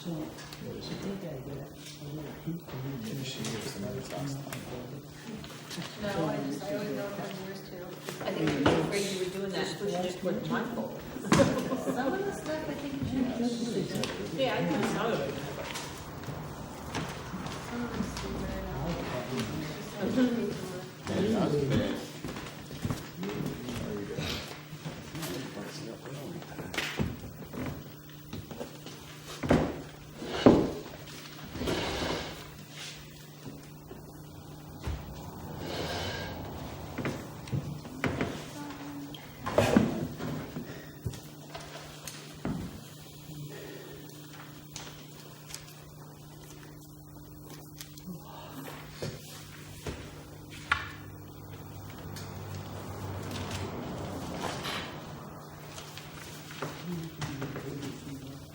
So, I think I got a little heat from you. Maybe she gave some of this last time. No, I always know it was yours too. I think you were afraid you were doing that, so you just put my folder. Some of the stuff I think you should. Yeah, I think some of it. Some of it's very nice. Yeah, that was bad.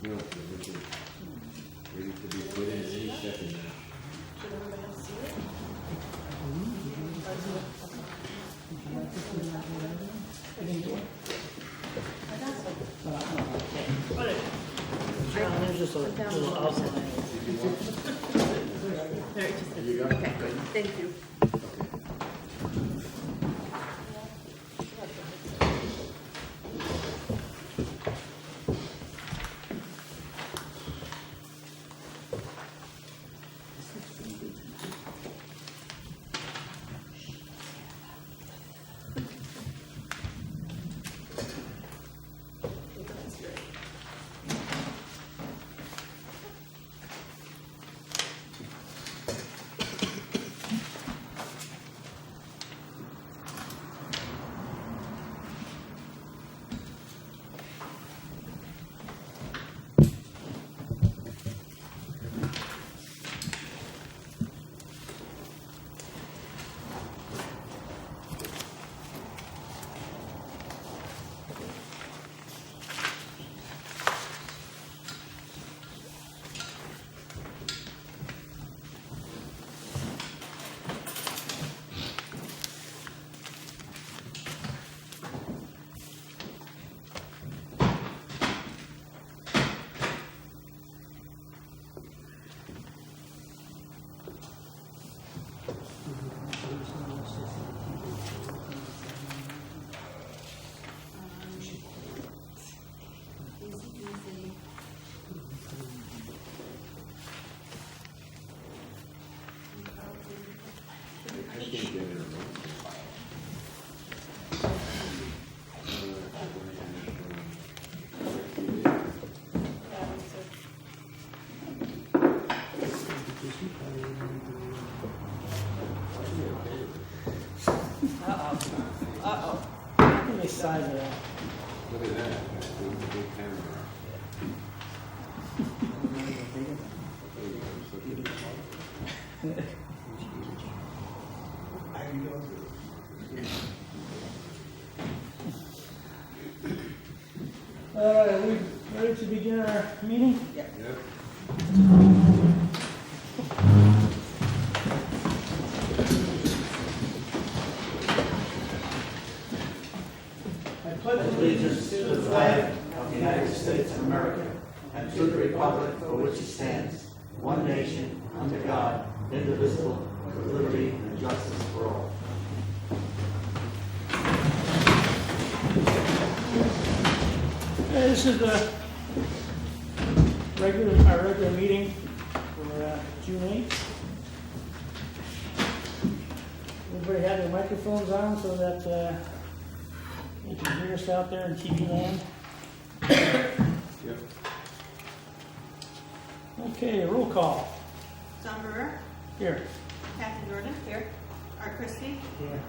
Ready to be put in any second now. Should everybody else see it? I got some. There's just a little outline. There, just There you go. okay, good. Thank you. I can't get it. Uh-oh. Look at the size of that. Look at that, that's a big camera. All right, are we ready to begin our meeting? Yep. I pledge allegiance to the flag of the United States of America and to the republic for which it stands, one nation, under God, indivisible, with liberty and justice for all. This is the our regular meeting for June 8th. Everybody have their microphones on so that you can hear us out there in TV land. Yep. Okay, roll call. John Brewer, Here. Kathy Jordan. Here. Art Christie, Here.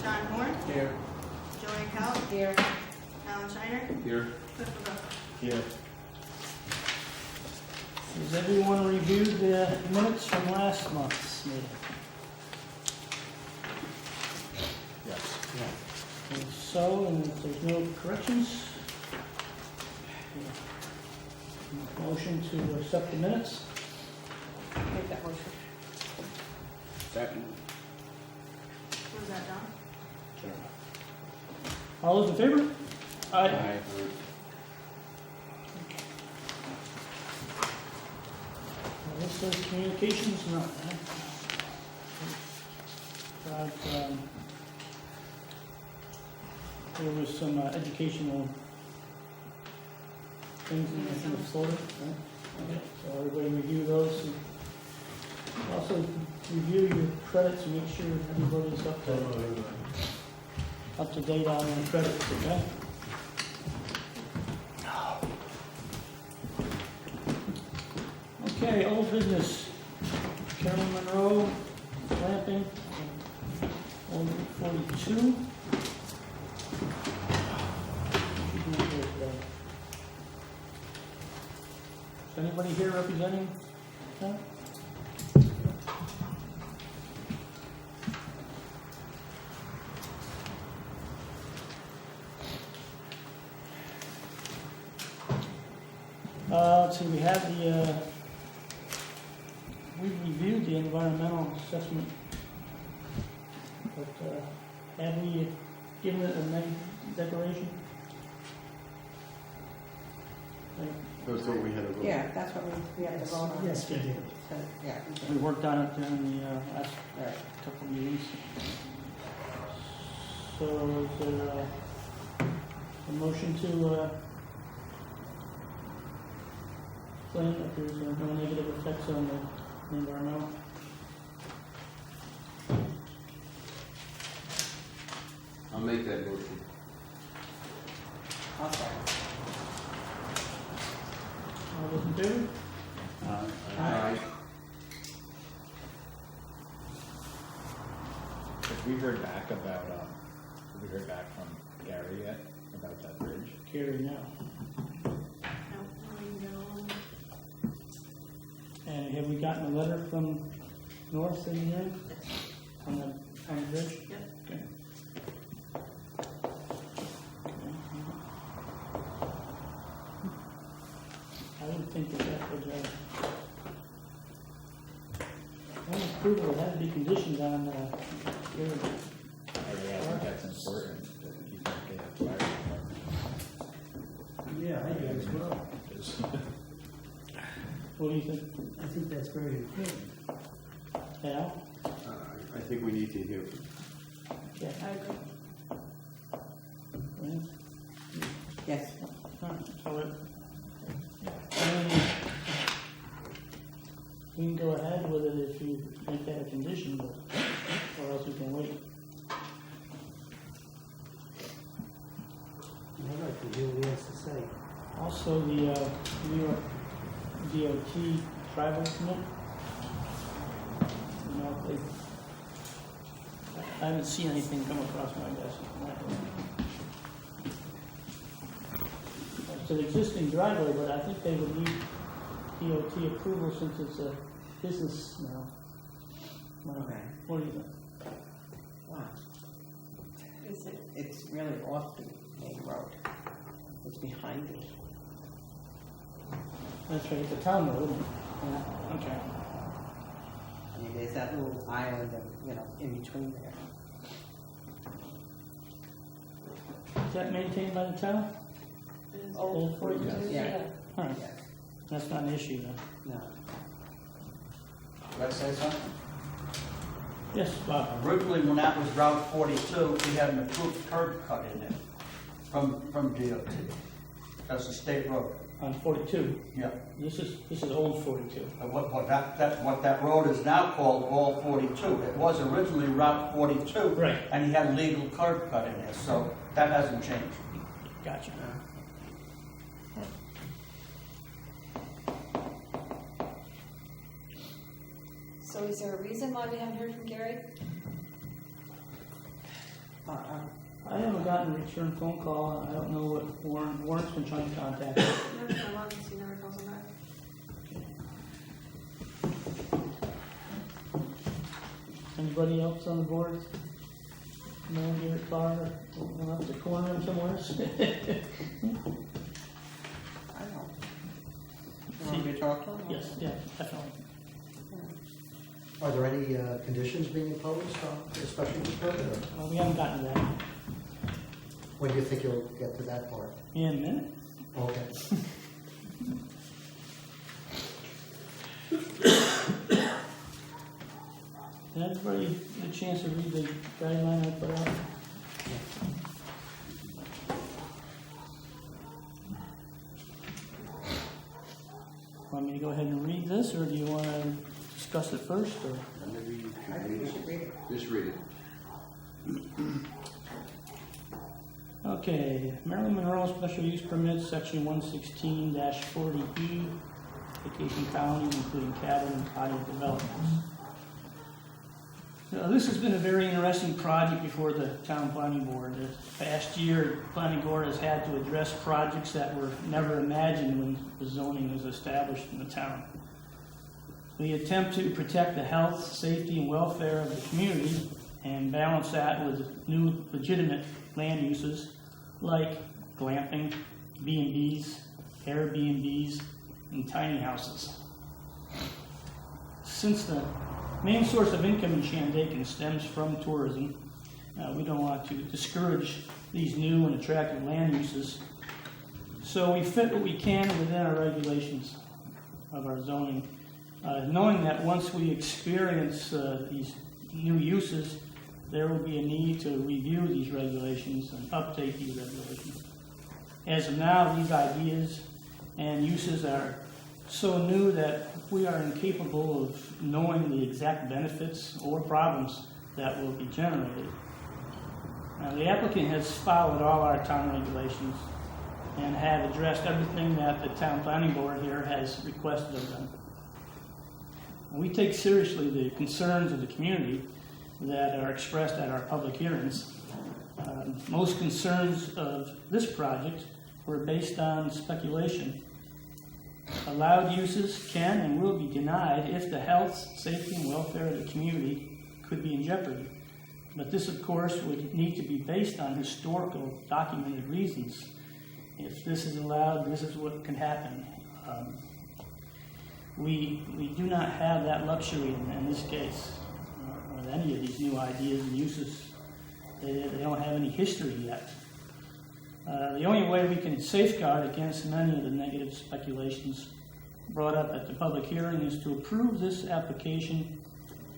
Sean Horn, Here. Joanne Cowell, Here. Alan Shiner, Here. Cliff LaBeouf. Here. Has everyone reviewed the minutes from last month's meeting? Yes. If so, and if there's no corrections, motion to accept the minutes. Make that motion. Second. What was that, John? Sure. All those in favor? Aye. says communications, no. But, there was some educational things in the folder, right? Okay, so everybody review those. And also review your credits and make sure everybody's up to date on their credits, okay? Okay, old business. Carolyn Monroe, Lamping, Old Route 42. She's not here today. Is anybody here representing that? Let's see, we have we reviewed the environmental assessment, but have we given it a name declaration? That's what we had to vote. Yeah, that's what we have to vote on. Yes, we did. So, yeah. We worked on it during the last Right. couple of meetings. So is there a motion to claim that there's no negative effects on the environmental? I'll make that motion. I'll second. All those in favor? Aye. Have we heard back about, have we heard back from Gary yet about that bridge? Carry now. No, we can go. And have we gotten a letter from North in the end? On the bridge? Yep. Okay. I didn't think that was, one approval had to be conditioned on, I think that's important, that you don't get a fire department. Yeah, I do as well. what do you think? I think that's very important. Al? I think we need to hear. Yeah. I agree. Right. Yes. Alright, so we can go ahead with it if you make that a condition, but, or else we can wait. I'd like to hear what he has to say. Also, the New York DOT driveway permit. You know, I haven't seen anything come across my desk on that. It's an existing driveway, but I think they would need DOT approval since it's a business now. Well, Okay. what do you think? Wow. It's really off the main road. It's behind it. That's right, it's a town road, isn't it? Yeah, okay. I mean, there's that little island of, in between there. Is that maintained by the town? Old 42? Yeah. All right, Yes. that's not an issue then. No. Did I say something? Yes, Bob. Originally, when that was Route 42, we had an approved curb cut in there from DOT. That's a state road. On 42. Yeah. This is old 42. What that road is now called All 42. It was originally Route 42. Right. And he had a legal curb cut in there, so that hasn't changed. Gotcha. So is there a reason why we haven't heard from Gary? I haven't gotten a return phone call. I don't know what Warren's been trying to contact me. Never for months, he never calls him back. Anybody else on the board? No, here at car, went up the corner somewhere? I don't. You want me to talk to him? Yes, yeah, definitely. Are there any conditions being imposed on the special use permit? Or We haven't gotten to that. when do you think you'll get to that part? In a minute. Okay. Did everybody get a chance to read the guideline I put out? Want me to go ahead and read this, or do you want to discuss it first, or? Maybe you I think you should read it. Just read it. Okay, Marilyn Monroe Special Use Permit, Section 116-40E, vacation colonies, including cabin and cottage developments. This has been a very interesting project before the town planning board. The past year, the planning board has had to address projects that were never imagined when the zoning was established in the town. We attempt to protect the health, safety, and welfare of the community and balance that with new legitimate land uses like glamping, B&Bs, Airbnbs, and tiny houses. Since the main source of income in Shandaken stems from tourism, we don't want to discourage these new and attractive land uses, so we fit what we can within our regulations of our zoning, knowing that once we experience these new uses, there will be a need to review these regulations and update these regulations. As of now, these ideas and uses are so new that we are incapable of knowing the exact benefits or problems that will be generated. The applicant has followed all our town regulations and have addressed everything that the town planning board here has requested of them. We take seriously the concerns of the community that are expressed at our public hearings. Most concerns of this project were based on speculation. Allowed uses can and will be denied if the health, safety, and welfare of the community could be in jeopardy. But this, of course, would need to be based on historical, documented reasons. If this is allowed, this is what can happen. We do not have that luxury in this case. With any of these new ideas and uses. They don't have any history yet. The only way we can safeguard against many of the negative speculations brought up at the public hearing is to approve this application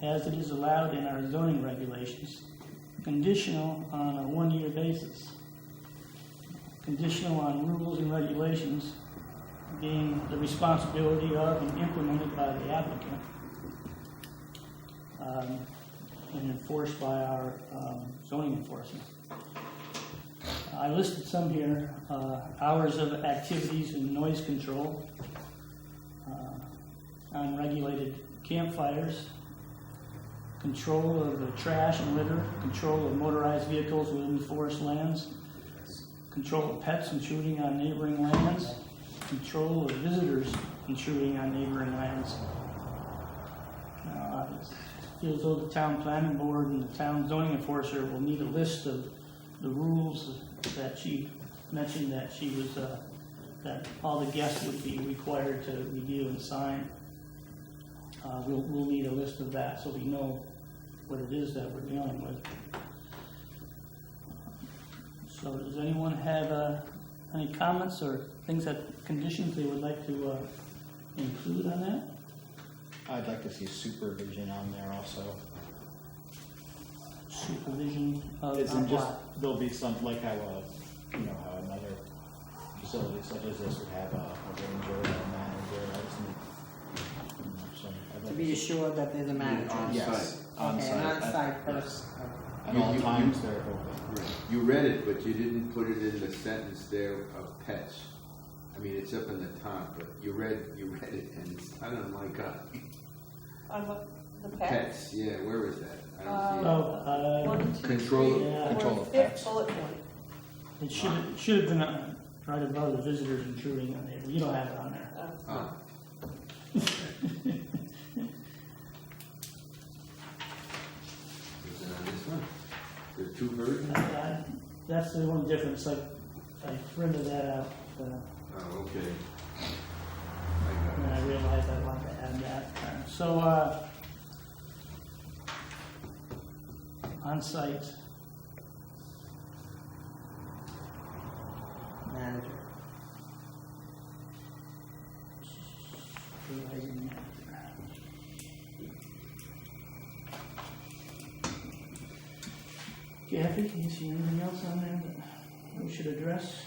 as it is allowed in our zoning regulations, conditional on a one-year basis. Conditional on rules and regulations being the responsibility of and implemented by the applicant. And enforced by our zoning enforcement. I listed some here, hours of activities and noise control, unregulated campfires, control of trash and litter, control of motorized vehicles within forest lands, control of pets intruding on neighboring lands, control of visitors intruding on neighboring lands. Feels though the town planning board and the town zoning enforcer will need a list of the rules that she mentioned that she was, that all the guests would be required to review and sign. We'll need a list of that so we know what it is that we're dealing with. So does anyone have any comments or things conditions they would like to include on that? I'd like to see supervision on there also. Supervision of Isn't just, what? there'll be some, like how, how another facility such as this would have a ranger or a manager. I just need, some, I'd To like be see- assured that there's a manager. On Yes, site. on Okay, site. an on-site Yes. person. At You- all you- times you- they're open. You read it, but you didn't put it in the sentence there of pets. I mean, it's up in the top, but you read it, and it's, I don't know, my God. On the pet? Pets, yeah, where is that? I don't see it. Oh, 1, 2, Control- 3, yeah. Control or of fifth pets. bullet point. it should have been right above the visitors intruding on there. You don't have it on there. Ah. Is it on this one? There are two versions? That's the one difference. I printed that out, Oh, okay. and I realized I wanted to add that. So, on-site Manager. supervising manager. Kathy, can you see anything else on there that we should address?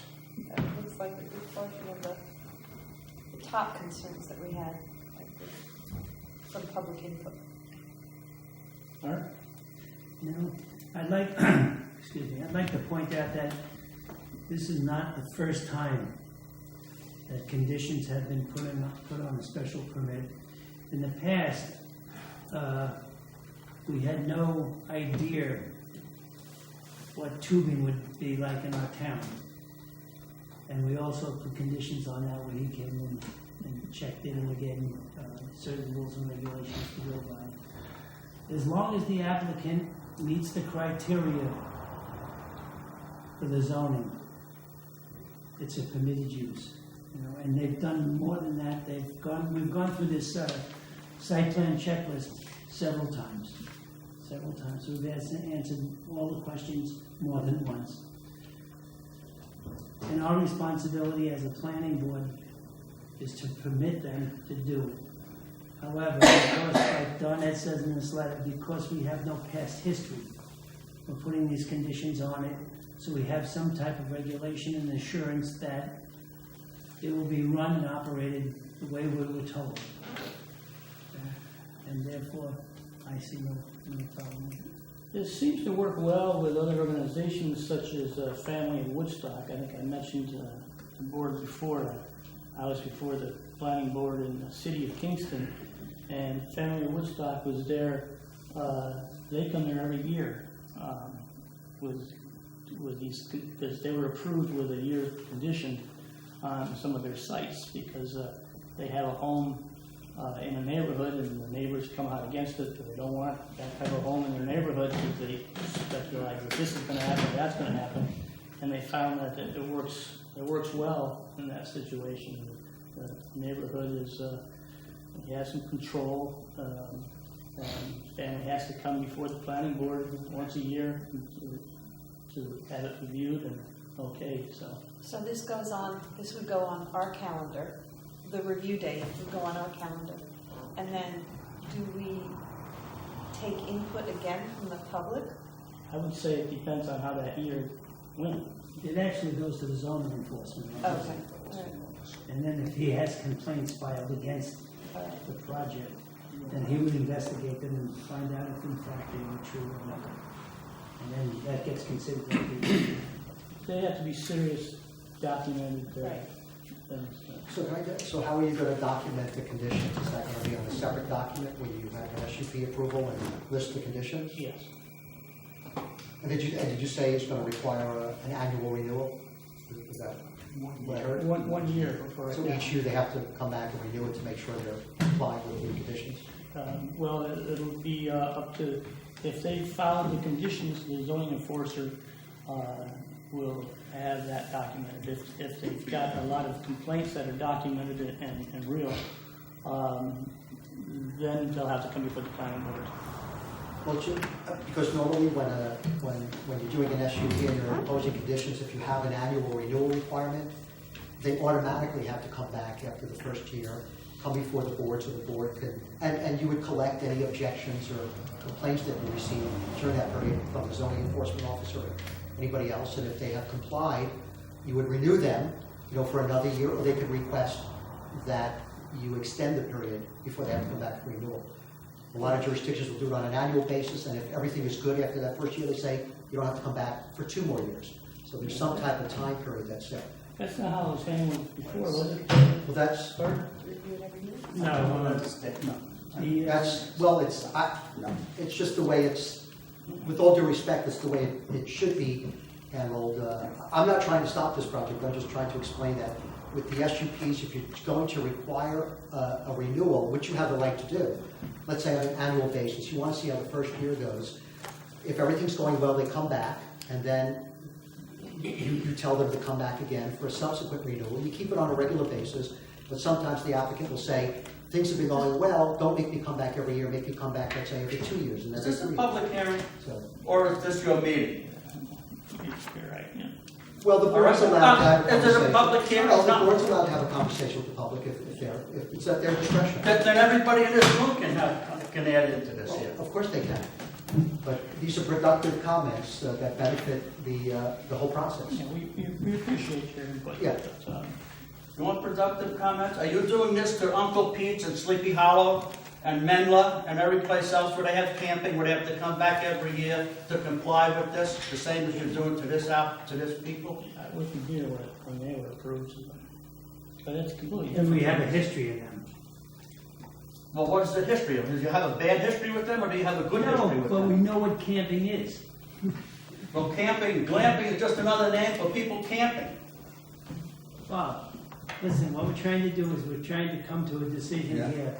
That looks like a good portion of the top concerns that we had, like some public input. Art? No, I'd like, excuse me, I'd like to point out that this is not the first time that conditions have been put on a special permit. In the past, we had no idea what tubing would be like in our town. And we also put conditions on that when he came in and checked in and gave him certain rules and regulations to go by. As long as the applicant meets the criteria for the zoning, it's a permitted use. And they've done more than that. We've gone through this site plan checklist several times. So we've answered all the questions more than once. And our responsibility as a planning board is to permit them to do it. However, of course, like Donette says in this letter, because we have no past history, we're putting these conditions on it, so we have some type of regulation and assurance that it will be run and operated the way we were told. And therefore, I see no problem with it. It seems to work well with other organizations such as Family of Woodstock. I think I mentioned the board before. I was before the planning board in the city of Kingston, and Family of Woodstock was there. They come there every year with these, because they were approved with a year condition on some of their sites, because they have a home in a neighborhood, and the neighbors come out against it, because they don't want that type of home in their neighborhood, because they speculate that this is going to happen, that's going to happen, and they found that it works well in that situation. The neighborhood is it has some control, and family has to come before the planning board once a year to have it reviewed and okay. So this would go on our calendar, the review date would go on our calendar. And then do we take input again from the public? I would say it depends on how that year went. It actually goes to the zoning enforcement officer. Okay, all right. And then if he has complaints filed against All right. the project, then he would investigate them and find out if in fact they were true or not. And then that gets considered. They have to be serious, documented Right. things. So how are you going to document the conditions? Is that going to be on a separate document where you have an SUP approval and list the conditions? Yes. And did you say it's going to require an annual renewal? Is that what I heard? One year before. So each year they have to come back and renew it to make sure they're complying with the conditions? Well, it'll be up to, if they follow the conditions, the zoning enforcer will have that documented. If they've got a lot of complaints that are documented and real, then they'll have to come before the planning board. Well, because normally when you're doing an SUP and you're imposing conditions, if you have an annual renewal requirement, they automatically have to come back after the first year, come before the board so the board can, and you would collect any objections or complaints that you receive during that period from the zoning enforcement officer or anybody else, and if they have complied, you would renew them, for another year, or they could request that you extend the period before they have to come back for renewal. A lot of jurisdictions will do it on an annual basis, and if everything is good after that first year, they say you don't have to come back for 2 more years. So there's some type of time period that's set. That's not how it was handled before, was it? Well, that's, Review it every year? it's just the way it's, with all due respect, it's the way it should be handled. I'm not trying to stop this project, I'm just trying to explain that with the SUPs, if you're going to require a renewal, which you have the right to do, let's say on an annual basis, you want to see how the first year goes. If everything's going well, they come back, and then you tell them to come back again for a subsequent renewal. You keep it on a regular basis, but sometimes the applicant will say, things have been going well, don't make me come back every year, make me come back, let's say, every 2 years. And Is every this a 3 public hearing, years. So, or is this your meeting? You're right, yeah. well, the board's allowed to have a Is it a conversation. public hearing? No, the board's allowed to have a conversation with the public if it's at their discretion. Then everybody in this room can add into this Well, here. of course they can. But these are productive comments that benefit the whole process. Yeah, we appreciate your input. Yeah. But, You want productive comments? Are you doing this to Uncle Pete's and Sleepy Hollow and Menla and every place else where they have camping, where they have to come back every year to comply with this, the same as you're doing to this people? I wasn't here when they were approved, but that's completely And different. we have a history of them. Well, what is the history of it? Do you have a bad history with them, or do you have a good history No, with but we them? know what camping is. Well, camping, glamping is just another name for people camping. Bob, listen, what we're trying to do is we're trying to come to a decision Yeah. here.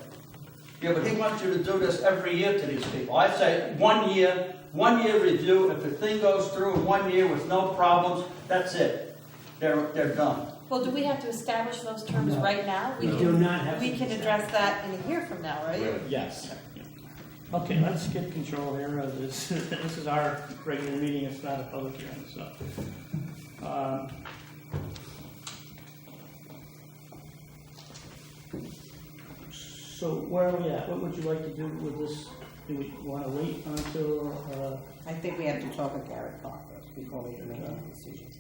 Yeah, but he wants you to do this every year to these people. I say 1 year review. If the thing goes through in 1 year with no problems, that's it. They're done. Well, do we have to establish those terms No. right now? We do not have We to can decide. address that in a year from now, right? Yes. Okay, let's get control here of this. This is our regular meeting, it's not a public hearing, so. So where are we at? What would you like to do with this? Do we want to wait until, I think we have to talk with Gary Clark first before we can make any decisions.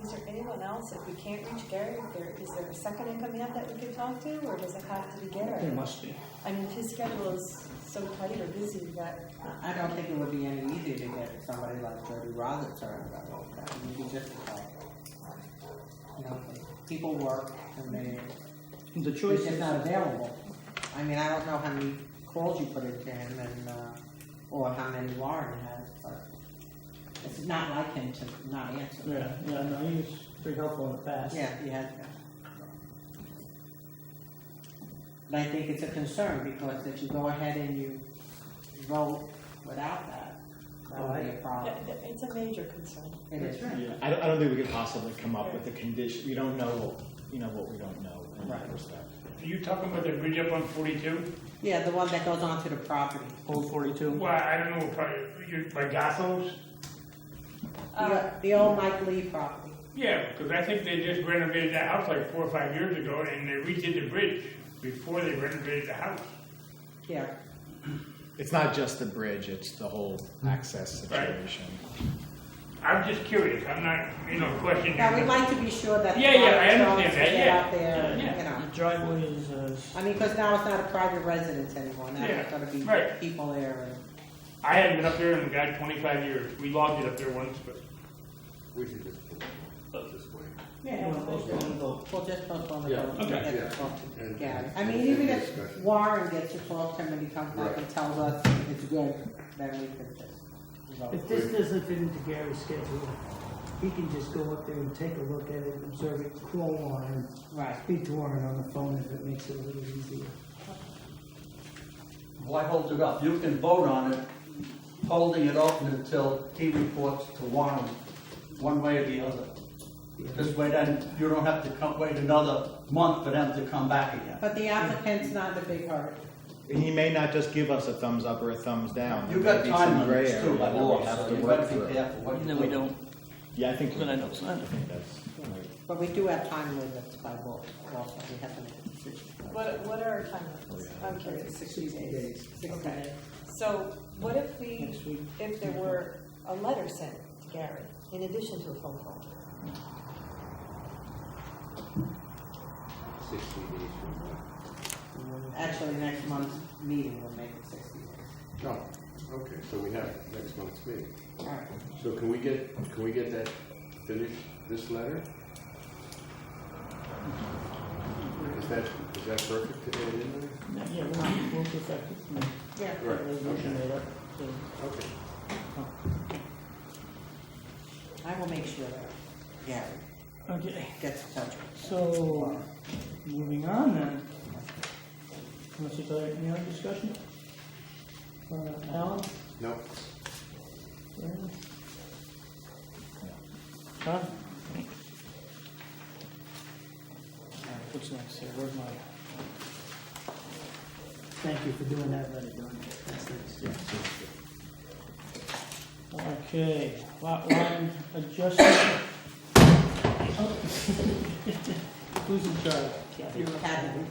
Is there anyone else, if we can't reach Gary, is there a second in command that we could talk to, or does it have to be there Gary? must be. I mean, if his schedule is so tight or busy that, I don't think it would be any easier to get somebody like Jody Roberts around that whole crowd. You can just talk. You know, people work and they're The choice just is, not available. I mean, I don't know how many calls you put into him and, or how many Warren has, but it's not like him to not answer. yeah, no, he was pretty helpful in the past. Yeah, he has. But I think it's a concern because if you go ahead and you vote without that, that would be a problem. it's a major concern. It is. Yeah, I don't think we could possibly come up with a condition, we don't know, what we don't know in that Right. respect. Are you talking about the bridge up on 42? Yeah, the one that goes onto the property. Old 42. Well, I don't know, probably, by Gossos? The old Mike Lee property. Yeah, because I think they just renovated that house like 4 or 5 years ago, and they redid the bridge before they renovated the house. Yeah. It's not just the bridge, it's the whole access Right. situation. I'm just curious, I'm not, questioning. Now, we'd like to be sure that. the Yeah, I private understand trucks that, get yeah. out there, Yeah. you know. The driveway is, I mean, because now it's not a private residence anymore. Now Yeah, there's gonna be right. people there and. I hadn't been up there in, God, 25 years. We logged it up there once, but We should just pull this way. Yeah, we'll postpone the vote. we'll just postpone the Yeah, vote. and okay. get to Yeah. talk to And- Gary. I and mean, even if discussion. Warren gets to talk to him and he comes back Right. and tells us it's good, then we can just vote. If this doesn't fit into Gary's schedule, he can just go up there and take a look at it, observe it, call Warren, Right. speak to Warren on the phone if it makes it a little easier. Why hold it up? You can vote on it, holding it open until he reports to Warren, one way or the other. This way then, you don't have to wait another month for them to come back again. But the applicant's not in a big hurry. He may not just give us a thumbs up or a thumbs down. You've There got may be time some limits gray too, area by that we law, have so to you work better through. be careful what you do. And then we don't, Yeah, I think. then I don't sign I it. think that's. But we do have time limits by law also. We have to make a decision. What are our time limits? I'm curious. 60 days. 60 Okay. days. So what if Next week. if there were a letter sent to Gary in addition to a phone call? 60 days from Actually, next month's meeting will make it 60 days. now. Oh, okay, so we have next month's meeting. All right. So can we get that finished, this letter? Is that perfect to get it in there? Yeah, we'll perfect it. Yeah. Right, Resolution made up, so. Okay. I will make sure that Gary Okay, gets in touch with so, moving on then. Unless there's any other discussion? Alan? No, Brandon? Huh? What's next here? Where's my? Thank you for doing that letter, Don. That's nice. Okay, lot line adjustment. Oh. Who's in charge? Kathy? Kathy.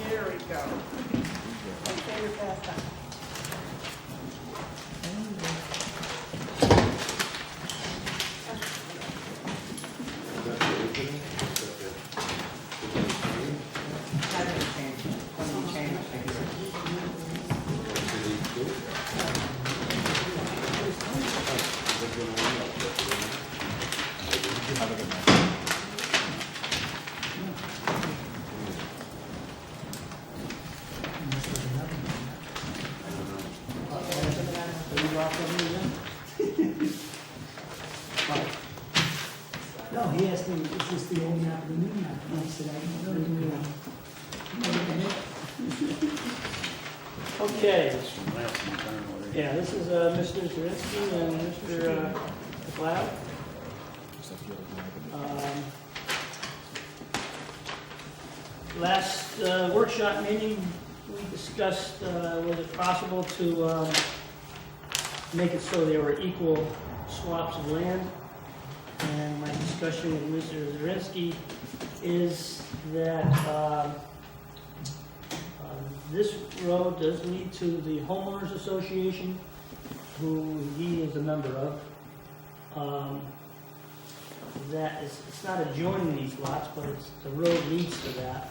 Here we go. My favorite pastime. said, I really Okay. Yeah, this is Mr. Zirinsky and Mr. McLeod. Last workshop meeting, we discussed, was it possible to make it so there were equal swaps of land? And my discussion with Mr. Zirinsky is that this road does lead to the homeowners association, who he is a member of. That is, it's not adjoining these lots, but it's, the road leads to that.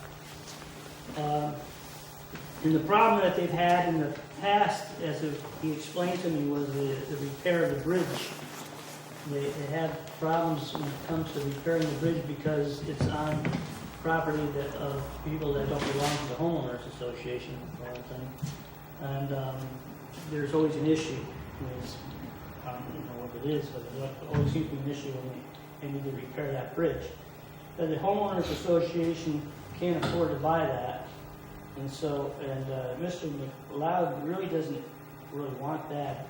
And the problem that they've had in the past, as he explained to me, was the repair of the bridge. They have problems when it comes to repairing the bridge because it's on property that, of people that don't belong to the homeowners association, for one thing. And there's always an issue. I don't know what it is, but there always seems to be an issue when they need to repair that bridge. But the homeowners association can't afford to buy that. And so, Mr. McLeod really doesn't really want that